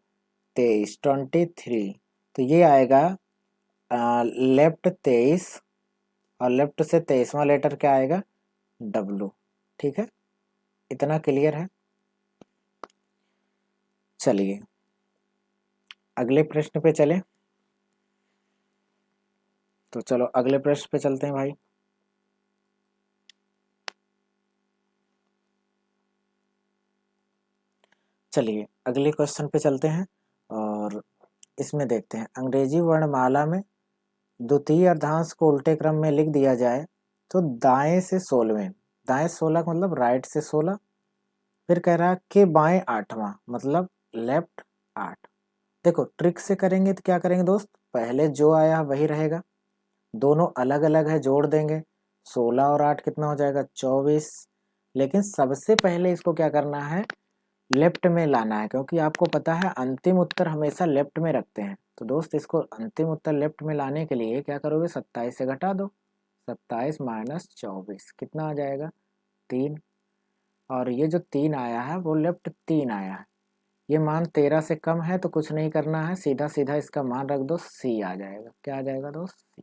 23, 23। तो ये आएगा लेफ्ट 23, और लेफ्ट से 23वां लेटर क्या आएगा, डब्लू। ठीक है, इतना क्लियर है। चलिए अगले प्रश्न पे चले। तो चलो अगले प्रश्न पे चलते हैं भाई। चलिए अगले क्वेश्चन पे चलते हैं, और इसमें देखते हैं, अंग्रेजी वर्णमाला में द्वितीय अर्धांश को उल्टे क्रम में लिख दिया जाए तो दाएं से 16वें, दाएं 16 का मतलब राइट से 16, फिर कह रहा है कि बाएं 8वां मतलब लेफ्ट 8। देखो ट्रिक से करेंगे तो क्या करेंगे दोस्त, पहले जो आया वही रहेगा, दोनों अलग अलग है, जोड़ देंगे, 16 और 8 कितना हो जाएगा, 24। लेकिन सबसे पहले इसको क्या करना है, लेफ्ट में लाना है, क्योंकि आपको पता है अंतिम उत्तर हमेशा लेफ्ट में रखते हैं। तो दोस्त इसको अंतिम उत्तर लेफ्ट में लाने के लिए क्या करोगे, 27 से घटा दो, 27 माइनस 24 कितना आ जाएगा, 3। और ये जो 3 आया है वो लेफ्ट 3 आया है, ये मान 13 से कम है तो कुछ नहीं करना है, सीधा सीधा इसका मान रख दो, सी आ जाएगा। क्या आ जाएगा दोस्त, सी।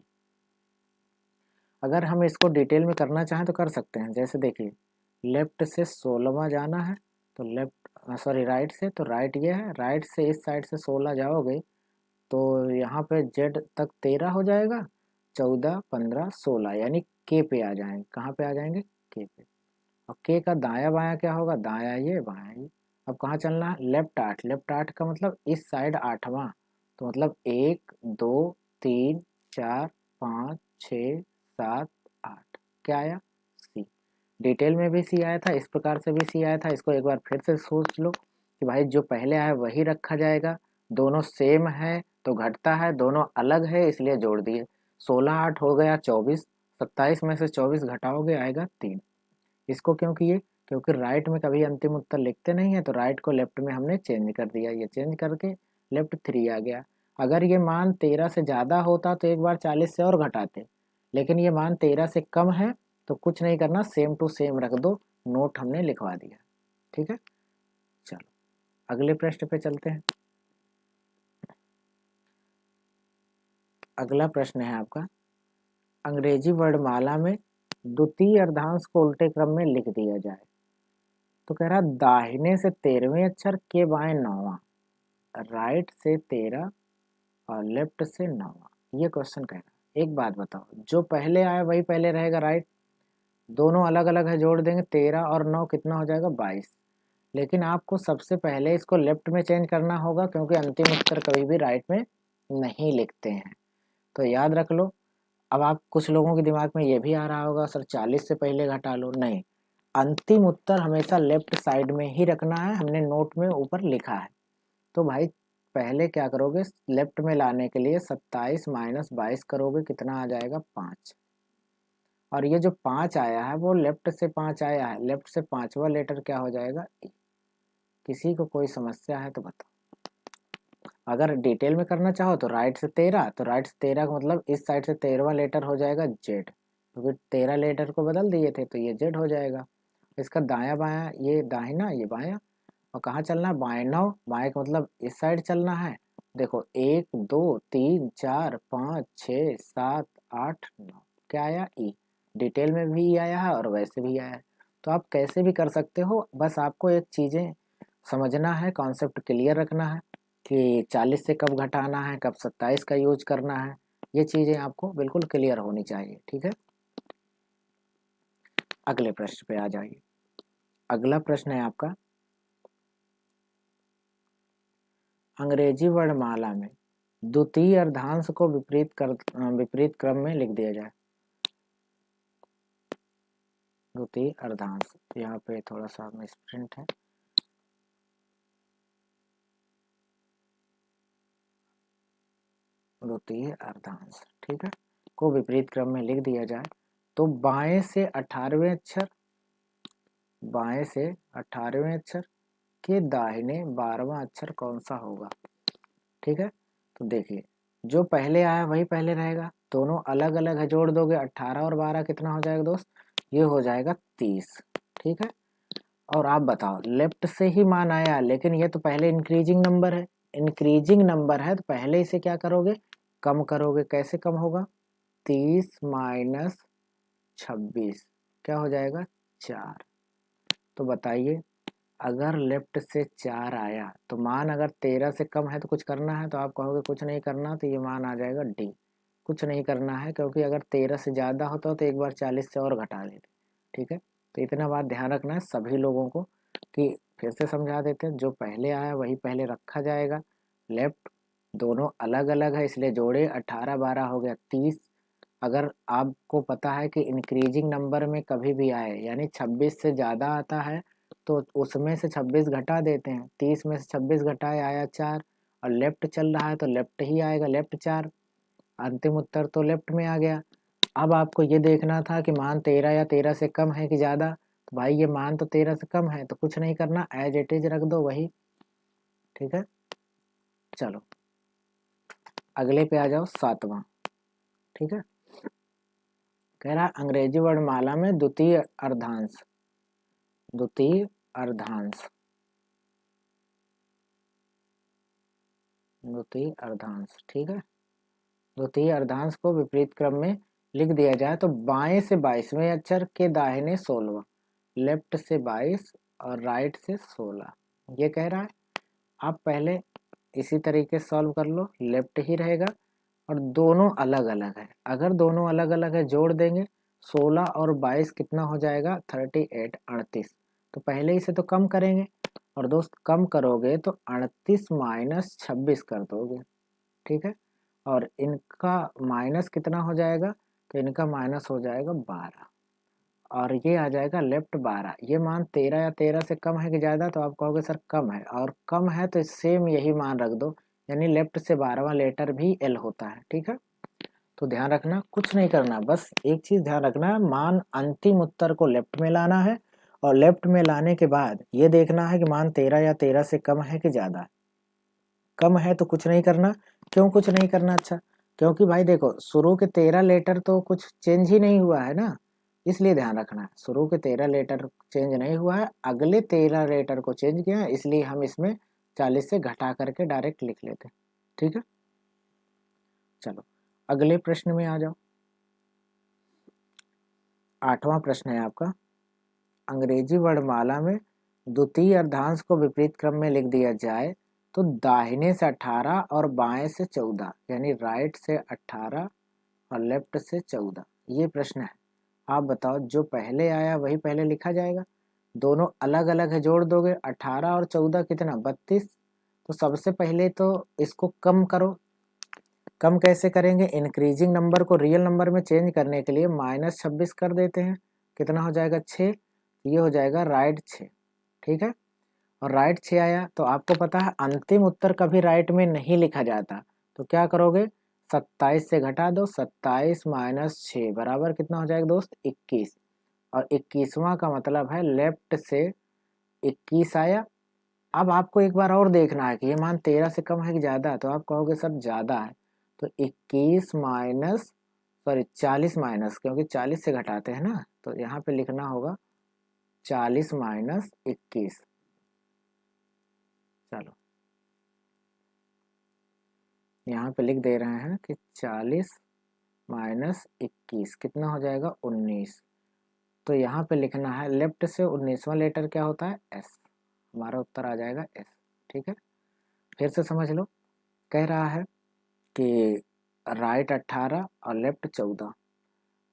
अगर हम इसको डिटेल में करना चाहें तो कर सकते हैं, जैसे देखिए लेफ्ट से 16वां जाना है तो लेफ्ट, सॉरी राइट से, तो राइट ये है, राइट से इस साइड से 16 जाओगे तो यहाँ पे जेड तक 13 हो जाएगा, 14, 15, 16, यानी के पे आ जाएंगे, कहाँ पे आ जाएंगे, के पे। और के का दाया बाया क्या होगा, दाया ये बाया ये। अब कहाँ चलना है, लेफ्ट 8, लेफ्ट 8 का मतलब इस साइड 8वां, तो मतलब 1, 2, 3, 4, 5, 6, 7, 8, क्या आया, सी। डिटेल में भी सी आया था, इस प्रकार से भी सी आया था, इसको एक बार फिर से सोच लो कि भाई जो पहले आया वही रखा जाएगा, दोनों सेम है तो घटता है, दोनों अलग है इसलिए जोड़ दिए, 16 8 हो गया 24, 27 में से 24 घटाओगे आएगा 3। इसको क्यों किए, क्योंकि राइट में कभी अंतिम उत्तर लिखते नहीं है, तो राइट को लेफ्ट में हमने चेंज कर दिया, ये चेंज करके लेफ्ट 3 आ गया। अगर ये मान 13 से ज़्यादा होता तो एक बार 40 से और घटाते, लेकिन ये मान 13 से कम है तो कुछ नहीं करना, सेम टू सेम रख दो, नोट हमने लिखवा दिया। ठीक है, चलो अगले प्रश्न पे चलते हैं। अगला प्रश्न है आपका, अंग्रेजी वर्णमाला में द्वितीय अर्धांश को उल्टे क्रम में लिख दिया जाए। तो कह रहा दाहिने से 13वें अक्षर के बाएं 9वां, राइट से 13 और लेफ्ट से 9वां। ये क्वेश्चन कह रहा है, एक बात बताओ, जो पहले आया वही पहले रहेगा, राइट, दोनों अलग अलग है, जोड़ देंगे, 13 और 9 कितना हो जाएगा, 22। लेकिन आपको सबसे पहले इसको लेफ्ट में चेंज करना होगा, क्योंकि अंतिम उत्तर कभी भी राइट में नहीं लिखते हैं, तो याद रख लो। अब आप कुछ लोगों के दिमाग में ये भी आ रहा होगा, सर 40 से पहले घटा लो, नहीं, अंतिम उत्तर हमेशा लेफ्ट साइड में ही रखना है, हमने नोट में ऊपर लिखा है। तो भाई पहले क्या करोगे, लेफ्ट में लाने के लिए 27 माइनस 22 करोगे, कितना आ जाएगा, 5। और ये जो 5 आया है वो लेफ्ट से 5 आया है, लेफ्ट से 5वां लेटर क्या हो जाएगा, ई। किसी को कोई समस्या है तो बताओ। अगर डिटेल में करना चाहो तो राइट से 13, तो राइट से 13 का मतलब इस साइड से 13वां लेटर हो जाएगा जेड, क्योंकि 13 लेटर को बदल दिए थे तो ये जेड हो जाएगा। इसका दाया बाया, ये दाहिना ये बाया, और कहाँ चलना है, बाएं 9, बाएं का मतलब इस साइड चलना है। देखो 1, 2, 3, 4, 5, 6, 7, 8, 9, क्या आया, ई। डिटेल में भी आया है और वैसे भी आया है। तो आप कैसे भी कर सकते हो, बस आपको एक चीज़ें समझना है, कॉन्सेप्ट क्लियर रखना है कि 40 से कब घटाना है, कब 27 का यूज करना है, ये चीज़ें आपको बिल्कुल क्लियर होनी चाहिए। ठीक है, अगले प्रश्न पे आ जाइए। अगला प्रश्न है आपका, अंग्रेजी वर्णमाला में द्वितीय अर्धांश को विपरीत क्रम में लिख दिया जाए। द्वितीय अर्धांश, यहाँ पे थोड़ा सा मिसप्रिंट है। द्वितीय अर्धांश, ठीक है, को विपरीत क्रम में लिख दिया जाए तो बाएं से 18वें अक्षर, बाएं से 18वें अक्षर के दाहिने 12वां अक्षर कौन सा होगा। ठीक है, तो देखिए जो पहले आया वही पहले रहेगा, दोनों अलग अलग है, जोड़ दोगे 18 और 12 कितना हो जाएगा दोस्त, ये हो जाएगा 30। ठीक है, और आप बताओ लेफ्ट से ही मान आया, लेकिन ये तो पहले इंक्रीजिंग नंबर है, इंक्रीजिंग नंबर है तो पहले इसे क्या करोगे, कम करोगे। कैसे कम होगा, 30 माइनस 26 क्या हो जाएगा, 4। तो बताइए अगर लेफ्ट से 4 आया तो मान अगर 13 से कम है तो कुछ करना है, तो आप कहोगे कुछ नहीं करना, तो ये मान आ जाएगा डी, कुछ नहीं करना है, क्योंकि अगर 13 से ज़्यादा होता तो एक बार 40 से और घटा लेते। ठीक है, तो इतना बात ध्यान रखना है सभी लोगों को, कि फिर से समझा देते हैं, जो पहले आया वही पहले रखा जाएगा। लेफ्ट दोनों अलग अलग है इसलिए जोड़े, 18 12 हो गया 30। अगर आपको पता है कि इंक्रीजिंग नंबर में कभी भी आए, यानी 26 से ज़्यादा आता है तो उसमें से 26 घटा देते हैं, 30 में से 26 घटाए आया 4, और लेफ्ट चल रहा है तो लेफ्ट ही आएगा, लेफ्ट 4, अंतिम उत्तर तो लेफ्ट में आ गया। अब आपको ये देखना था कि मान 13 या 13 से कम है कि ज़्यादा, तो भाई ये मान तो 13 से कम है तो कुछ नहीं करना, एज इट इज रख दो वही। ठीक है, चलो अगले पे आ जाओ, 7वां। ठीक है, कह रहा अंग्रेजी वर्णमाला में द्वितीय अर्धांश, द्वितीय अर्धांश, द्वितीय अर्धांश। ठीक है, द्वितीय अर्धांश को विपरीत क्रम में लिख दिया जाए तो बाएं से 22वें अक्षर के दाहिने 16वां, लेफ्ट से 22 और राइट से 16, ये कह रहा है। आप पहले इसी तरीके से सॉल्व कर लो, लेफ्ट ही रहेगा और दोनों अलग अलग है, अगर दोनों अलग अलग है जोड़ देंगे, 16 और 22 कितना हो जाएगा, 38 38। तो पहले इसे तो कम करेंगे, और दोस्त कम करोगे तो 38 माइनस 26 कर दोगे। ठीक है, और इनका माइनस कितना हो जाएगा, तो इनका माइनस हो जाएगा 12, और ये आ जाएगा लेफ्ट 12। ये मान 13 या 13 से कम है कि ज़्यादा, तो आप कहोगे सर कम है, और कम है तो सेम यही मान रख दो, यानी लेफ्ट से 12वां लेटर भी एल होता है। ठीक है, तो ध्यान रखना कुछ नहीं करना, बस एक चीज़ ध्यान रखना है, मान अंतिम उत्तर को लेफ्ट में लाना है, और लेफ्ट में लाने के बाद ये देखना है कि मान 13 या 13 से कम है कि ज़्यादा है। कम है तो कुछ नहीं करना, क्यों कुछ नहीं करना, अच्छा क्योंकि भाई देखो शुरू के 13 लेटर तो कुछ चेंज ही नहीं हुआ है ना, इसलिए ध्यान रखना है शुरू के 13 लेटर चेंज नहीं हुआ है, अगले 13 लेटर को चेंज किया है, इसलिए हम इसमें 40 से घटा करके डायरेक्ट लिख लेते हैं। ठीक है, चलो अगले प्रश्न में आ जाओ। 8वां प्रश्न है आपका, अंग्रेजी वर्णमाला में द्वितीय अर्धांश को विपरीत क्रम में लिख दिया जाए तो दाहिने से 18 और बाएं से 14, यानी राइट से 18 और लेफ्ट से 14, ये प्रश्न है। आप बताओ जो पहले आया वही पहले लिखा जाएगा, दोनों अलग अलग है, जोड़ दोगे 18 और 14 कितना, 32। तो सबसे पहले तो इसको कम करो, कम कैसे करेंगे, इंक्रीजिंग नंबर को रियल नंबर में चेंज करने के लिए -26 कर देते हैं, कितना हो जाएगा 6, ये हो जाएगा राइट 6। ठीक है, और राइट 6 आया तो आपको पता है अंतिम उत्तर कभी राइट में नहीं लिखा जाता, तो क्या करोगे, 27 से घटा दो, 27 माइनस 6 बराबर कितना हो जाएगा दोस्त, 21, और 21वां का मतलब है लेफ्ट से 21 आया। अब आपको एक बार और देखना है कि ये मान 13 से कम है कि ज़्यादा है, तो आप कहोगे सर ज़्यादा है, तो 21 माइनस, सॉरी 40 माइनस, क्योंकि 40 से घटाते हैं ना, तो यहाँ पे लिखना होगा 40 माइनस 21। चलो यहाँ पे लिख दे रहे हैं कि 40 माइनस 21 कितना हो जाएगा 19। तो यहाँ पे लिखना है लेफ्ट से 19वां लेटर क्या होता है एस, हमारा उत्तर आ जाएगा एस। ठीक है, फिर से समझ लो। कह रहा है कि राइट 18 और लेफ्ट 14,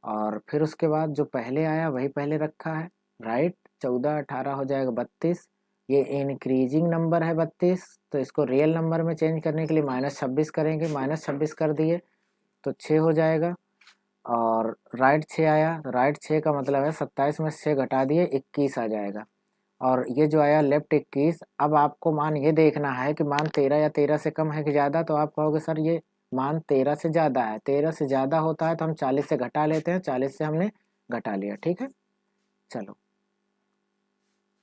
और फिर उसके बाद जो पहले आया वही पहले रखा है। राइट 14 18 हो जाएगा 32। ये इंक्रीजिंग नंबर है 32, तो इसको रियल नंबर में चेंज करने के लिए -26 करेंगे। -26 कर दिए तो 6 हो जाएगा। और राइट 6 आया, तो राइट 6 का मतलब है 27 में 6 घटा दिए 21 आ जाएगा। और ये जो आया लेफ्ट 21। अब आपको मान ये देखना है कि मान 13 या 13 से कम है कि ज़्यादा, तो आप कहोगे सर ये मान 13 से ज़्यादा है। 13 से ज़्यादा होता है तो हम 40 से घटा लेते हैं, 40 से हमने घटा लिया। ठीक है, चलो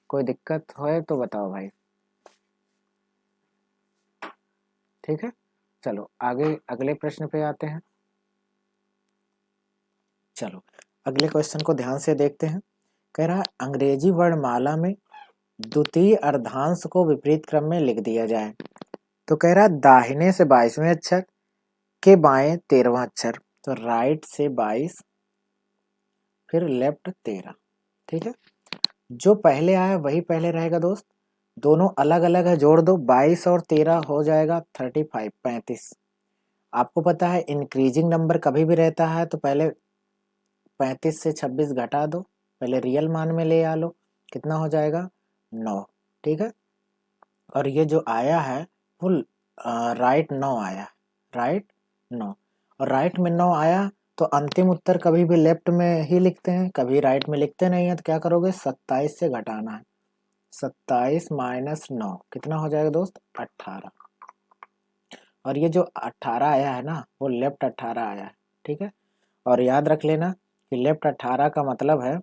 कोई दिक्कत हो तो बताओ भाई। ठीक है, चलो आगे अगले प्रश्न पे आते हैं। चलो अगले क्वेश्चन को ध्यान से देखते हैं। कह रहा है अंग्रेजी वर्णमाला में द्वितीय अर्धांश को विपरीत क्रम में लिख दिया जाए। तो कह रहा है दाहिने से 22वें अक्षर के बाएं 13वां अक्षर। तो राइट से 22 फिर लेफ्ट 13। ठीक है, जो पहले आया वही पहले रहेगा दोस्त। दोनों अलग अलग है, जोड़ दो 22 और 13 हो जाएगा 35 35। आपको पता है इंक्रीजिंग नंबर कभी भी रहता है तो पहले 35 से 26 घटा दो, पहले रियल मान में ले आ लो, कितना हो जाएगा 9। ठीक है, और ये जो आया है वो राइट 9 आया, राइट 9। और राइट में 9 आया तो अंतिम उत्तर कभी भी लेफ्ट में ही लिखते हैं, कभी राइट में लिखते नहीं है। तो क्या करोगे 27 से घटाना है, 27 माइनस 9 कितना हो जाएगा दोस्त 18। और ये जो 18 आया है ना वो लेफ्ट 18 आया है। ठीक है, और याद रख लेना कि लेफ्ट 18 का मतलब है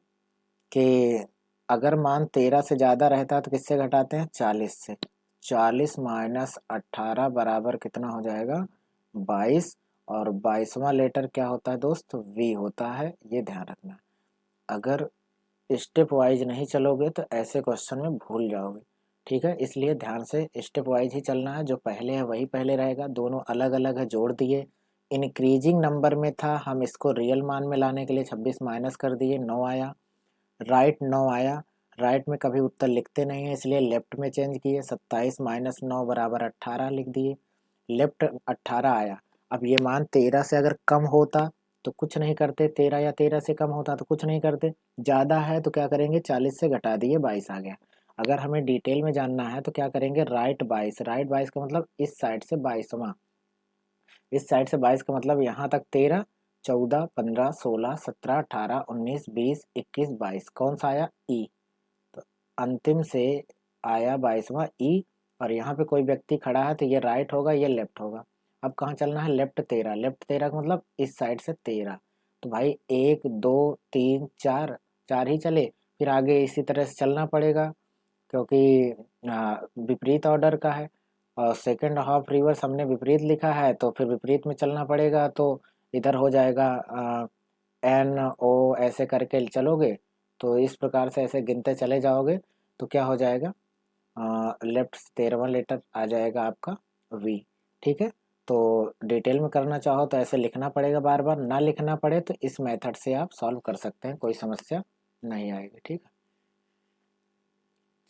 कि अगर मान 13 से ज़्यादा रहता है तो किससे घटाते हैं 40 से। 40 माइनस 18 बराबर कितना हो जाएगा 22। और 22वां लेटर क्या होता है दोस्त वी होता है, ये ध्यान रखना। अगर स्टेप वाइज नहीं चलोगे तो ऐसे क्वेश्चन में भूल जाओगे। ठीक है, इसलिए ध्यान से स्टेप वाइज ही चलना है। जो पहले है वही पहले रहेगा, दोनों अलग अलग है जोड़ दिए। इंक्रीजिंग नंबर में था, हम इसको रियल मान में लाने के लिए 26 माइनस कर दिए 9 आया। राइट 9 आया, राइट में कभी उत्तर लिखते नहीं है इसलिए लेफ्ट में चेंज किए, 27 माइनस 9 बराबर 18 लिख दिए। लेफ्ट 18 आया। अब ये मान 13 से अगर कम होता तो कुछ नहीं करते, 13 या 13 से कम होता तो कुछ नहीं करते। ज़्यादा है तो क्या करेंगे 40 से घटा दिए 22 आ गया। अगर हमें डिटेल में जानना है तो क्या करेंगे राइट 22, राइट 22 का मतलब इस साइड से 22वां, इस साइड से 22 का मतलब यहाँ तक 13 14 15 16 17 18 19 20 21 22, कौन सा आया ई। तो अंतिम से आया 22वां ई। और यहाँ पे कोई व्यक्ति खड़ा है तो ये राइट होगा ये लेफ्ट होगा। अब कहाँ चलना है लेफ्ट 13, लेफ्ट 13 का मतलब इस साइड से 13। तो भाई 1 2 3 4, 4 ही चले, फिर आगे इसी तरह से चलना पड़ेगा क्योंकि विपरीत ऑर्डर का है। और सेकंड हाफ रिवर्स हमने विपरीत लिखा है तो फिर विपरीत में चलना पड़ेगा। तो इधर हो जाएगा एन ओ ऐसे करके चलोगे तो इस प्रकार से ऐसे गिनते चले जाओगे तो क्या हो जाएगा लेफ्ट से 13वां लेटर आ जाएगा आपका वी। ठीक है, तो डिटेल में करना चाहो तो ऐसे लिखना पड़ेगा, बार बार ना लिखना पड़े तो इस मेथड से आप सॉल्व कर सकते हैं, कोई समस्या नहीं आएगी। ठीक है,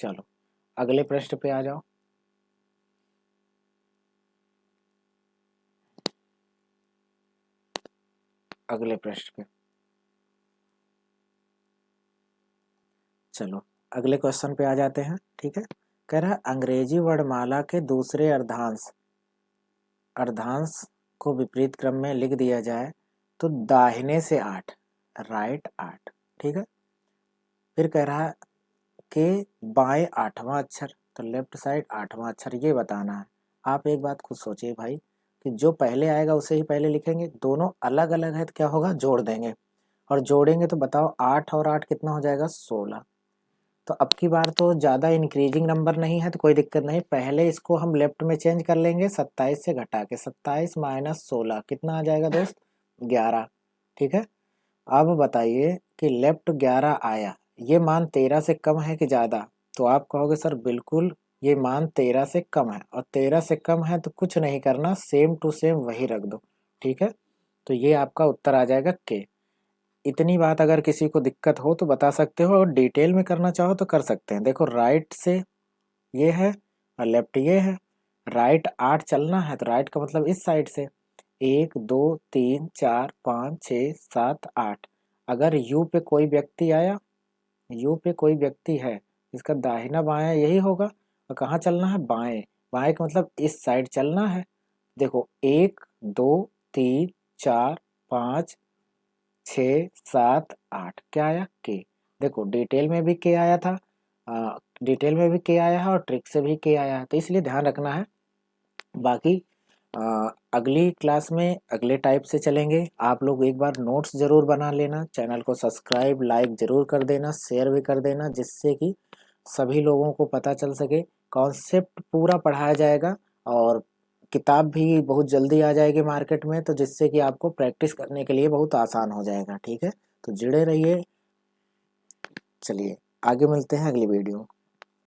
चलो अगले प्रश्न पे आ जाओ। अगले प्रश्न पे चलो अगले क्वेश्चन पे आ जाते हैं। ठीक है, कह रहा है अंग्रेजी वर्णमाला के दूसरे अर्धांश अर्धांश को विपरीत क्रम में लिख दिया जाए तो दाहिने से 8, राइट 8। ठीक है, फिर कह रहा है कि बाएं 8वां अक्षर, तो लेफ्ट साइड 8वां अक्षर ये बताना है। आप एक बात खुद सोचिए भाई कि जो पहले आएगा उसे ही पहले लिखेंगे, दोनों अलग अलग है तो क्या होगा जोड़ देंगे, और जोड़ेंगे तो बताओ 8 और 8 कितना हो जाएगा 16। तो अब की बार तो ज़्यादा इंक्रीजिंग नंबर नहीं है तो कोई दिक्कत नहीं, पहले इसको हम लेफ्ट में चेंज कर लेंगे 27 से घटा के। 27 माइनस 16 कितना आ जाएगा दोस्त 11। ठीक है, अब बताइए कि लेफ्ट 11 आया, ये मान 13 से कम है कि ज़्यादा। तो आप कहोगे सर बिल्कुल ये मान 13 से कम है, और 13 से कम है तो कुछ नहीं करना, सेम टू सेम वही रख दो। ठीक है, तो ये आपका उत्तर आ जाएगा के। इतनी बात अगर किसी को दिक्कत हो तो बता सकते हो, और डिटेल में करना चाहो तो कर सकते हैं। देखो राइट से ये है और लेफ्ट ये है। राइट 8 चलना है तो राइट का मतलब इस साइड से 1 2 3 4 5 6 7 8। अगर यू पे कोई व्यक्ति आया, यू पे कोई व्यक्ति है, इसका दाहिना बायां यही होगा, और कहाँ चलना है, बाएं। बाएं का मतलब इस साइड चलना है। देखो 1 2 3 4 5 6 7 8 क्या आया, के। देखो डिटेल में भी के आया था, डिटेल में भी के आया है और ट्रिक से भी के आया है, तो इसलिए ध्यान रखना है। बाकी अगली क्लास में अगले टाइप से चलेंगे। आप लोग एक बार नोट्स ज़रूर बना लेना, चैनल को सब्सक्राइब लाइक ज़रूर कर देना, शेयर भी कर देना, जिससे कि सभी लोगों को पता चल सके। कॉन्सेप्ट पूरा पढ़ाया जाएगा और किताब भी बहुत जल्दी आ जाएगी मार्केट में, तो जिससे कि आपको प्रैक्टिस करने के लिए बहुत आसान हो जाएगा। ठीक है, तो जुड़े रहिए। चलिए आगे मिलते हैं अगली वीडियो।